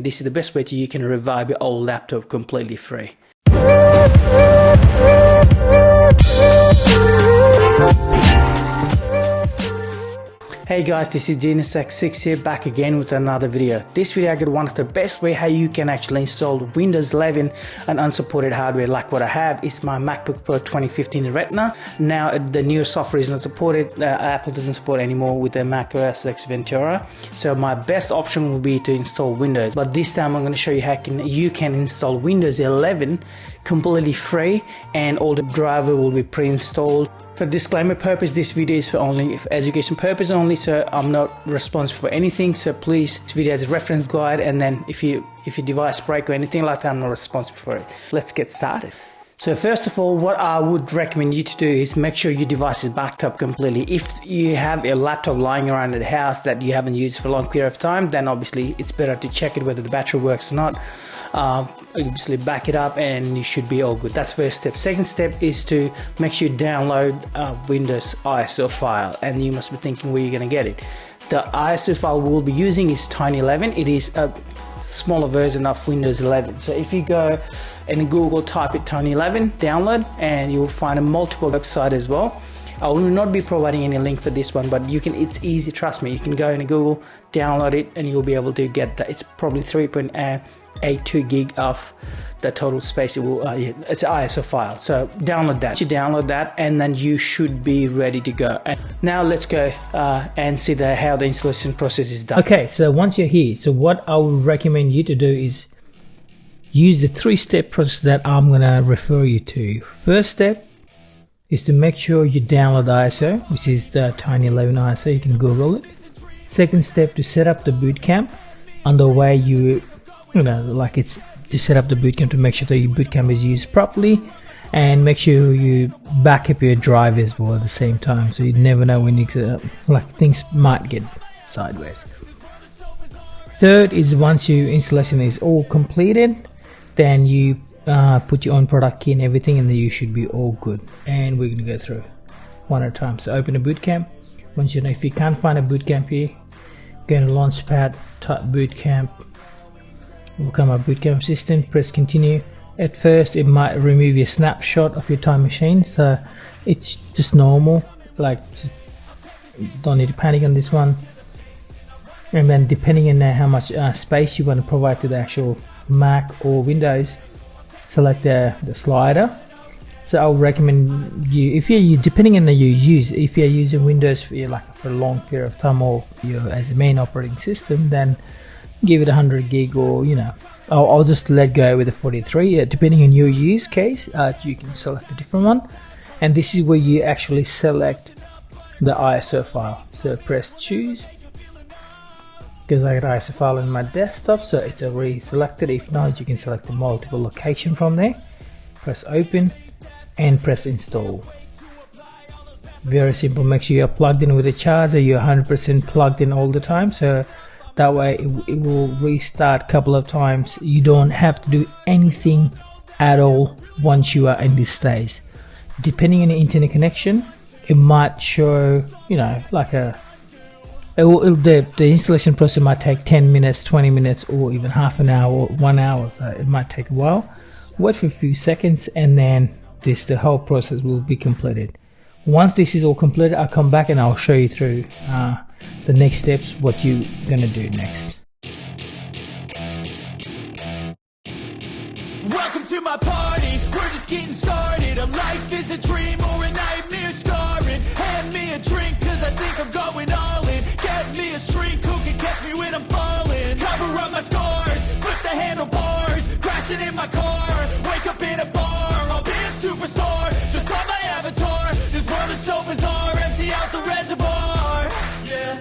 This is the best way you can revive your old laptop completely free. Hey guys, this is GeniusX6 here, back again with another video. This video I got one of the best way how you can actually install Windows 11 and unsupported hardware like what I have. It's my MacBook Pro 2015 Retina. Now the newer software is not supported. Apple doesn't support anymore with the Mac OS X Ventura. So my best option will be to install Windows. But this time I'm going to show you how you can install Windows 11 completely free, and all the driver will be pre-installed. For disclaimer purpose, this video is for education purpose only, so I'm not responsible for anything. So please, this video is a reference guide, and then if your device break or anything like that, I'm not responsible for it. Let's get started. So first of all, what I would recommend you to do is make sure your device is backed up completely. If you have a laptop lying around at the house that you haven't used for a long period of time, then obviously it's better to check it whether the battery works or not. Obviously back it up and you should be all good. That's the first step. Second step is to make sure you download Windows ISO file, and you must be thinking where you're going to get it. The ISO file we'll be using is Tiny11. It is a smaller version of Windows 11. So if you go and Google type it Tiny11 download, and you'll find a multiple website as well. I will not be providing any link for this one, but you can, it's easy, trust me. You can go into Google, download it, and you'll be able to get that. It's probably 3.82 gig of the total space. It will, it's an ISO file. So download that. You download that, and then you should be ready to go. And now let's go and see how the installation process is done. Okay, so once you're here, so what I would recommend you to do is use the 3-step process that I'm gonna refer you to. First step is to make sure you download the ISO, which is the Tiny11 ISO. You can Google it. Second step, to set up the boot camp. On the way it's to set up the boot camp, to make sure that your boot camp is used properly, and make sure you back up your drive as well at the same time, so you never know when things might get sideways. Third is, once your installation is all completed, then you put your own product key and everything, and then you should be all good. And we're going to go through one at a time. So open a boot camp. Once you know, if you can't find a boot camp here, go to Launchpad, type boot camp. It will come up boot camp system. Press continue. At first it might remove your snapshot of your time machine, so it's just normal, don't need to panic on this one. And then depending on how much space you want to provide to the actual Mac or Windows, select the slider. So I would recommend you, if you're depending on the use, if you're using Windows for a long period of time, or as a main operating system, then give it 100 gig, or I'll just let go with the 43. Depending on your use case, you can select a different one, and this is where you actually select the ISO file. So press choose, because I got ISO file in my desktop, so it's already selected. If not, you can select the multiple location from there. Press open and press install. Very simple. Make sure you're plugged in with a charger. You're 100% plugged in all the time, so that way it will restart a couple of times. You don't have to do anything at all once you are in this stage. Depending on the internet connection, it might show the installation process might take 10 minutes, 20 minutes, or even half an hour or 1 hour, so it might take a while. Wait for a few seconds, and then the whole process will be completed. Once this is all completed, I'll come back and I'll show you through the next steps, what you're gonna do next. Welcome to my party, we're just getting started. A life is a dream or a nightmare scarring. Hand me a drink, cause I think I'm going all in. Get me a shrink who can catch me when I'm falling. Cover up my scars, flip the handlebars, crashing in my car, wake up in a bar. I'll be a superstar, just on my avatar. This world is so bizarre, empty out the reservoir. Yeah,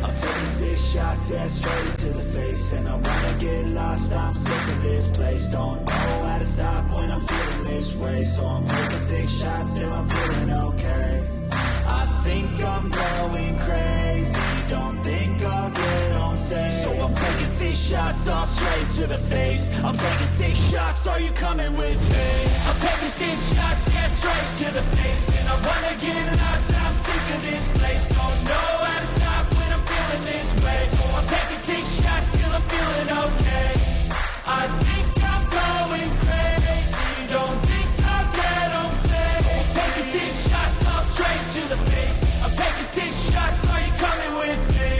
I'm taking 6 shots, yeah, straight to the face. And I wanna get lost, I'm sick of this place. Don't know how to stop when I'm feeling this way. So I'm taking 6 shots till I'm feeling okay. I think I'm going crazy, don't think I'll get home safe. So I'm taking 6 shots, all straight to the face. I'm taking 6 shots, are you coming with me? I'm taking 6 shots, yeah, straight to the face. And I wanna get lost, I'm sick of this place. Don't know how to stop when I'm feeling this way. So I'm taking 6 shots till I'm I'm feeling okay. I think I'm going crazy. Don't think I'll get home safe. So I'm taking 6 shots all straight to the face. I'm taking 6 shots, are you coming with me?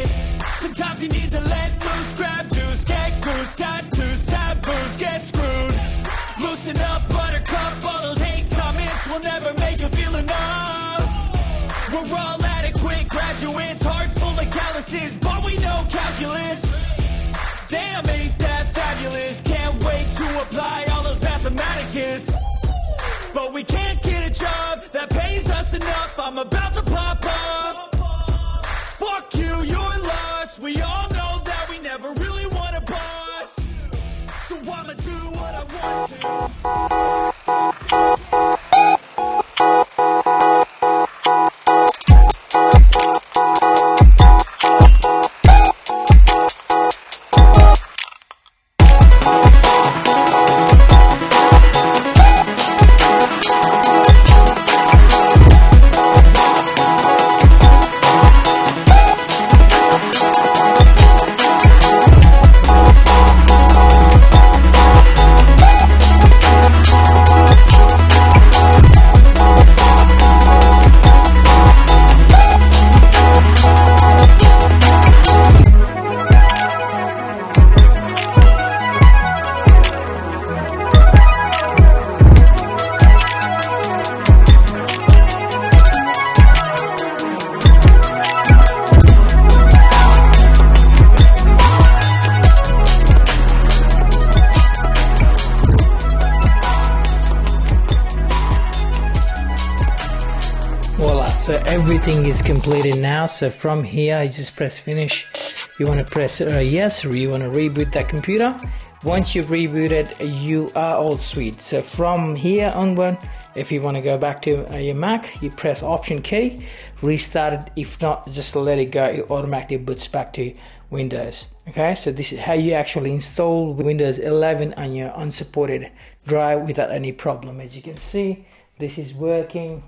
Sometimes you need to let loose, grab juice, get goose, tattoos, taboos, get screwed. Loosen up, buttercup, all those hate comments will never make you feel enough. We're all adequate graduates, hearts full of calluses, but we know calculus. Damn, ain't that fabulous? Can't wait to apply all those mathematicus. But we can't get a job that pays us enough. I'm about to pop off. Fuck you, you're lost. We all know that we never really want a boss. So I'ma do what I want to. Voila, so everything is completed now. So from here, you just press finish. You want to press yes, or you want to reboot that computer. Once you've rebooted, you are all sweet. So from here onward, if you want to go back to your Mac, you press Option key, restart it. If not, just let it go. It automatically boots back to Windows. Okay, so this is how you actually install Windows 11 on your unsupported drive without any problem. As you can see, this is working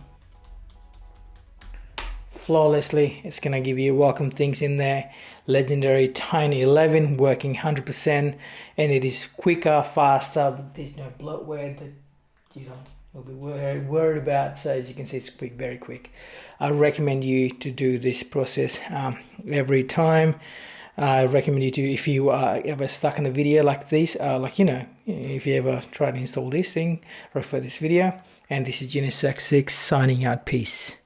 flawlessly. It's gonna give you welcome things in there. Legendary Tiny 11 working 100%, and it is quicker, faster. There's no bloatware that you will be worried about. So as you can see, it's quick, very quick. I recommend you to do this process every time. I recommend you to, if you are ever stuck in a video like this, if you ever try to install this thing, refer this video. And this is Genesis 6 signing out. Peace.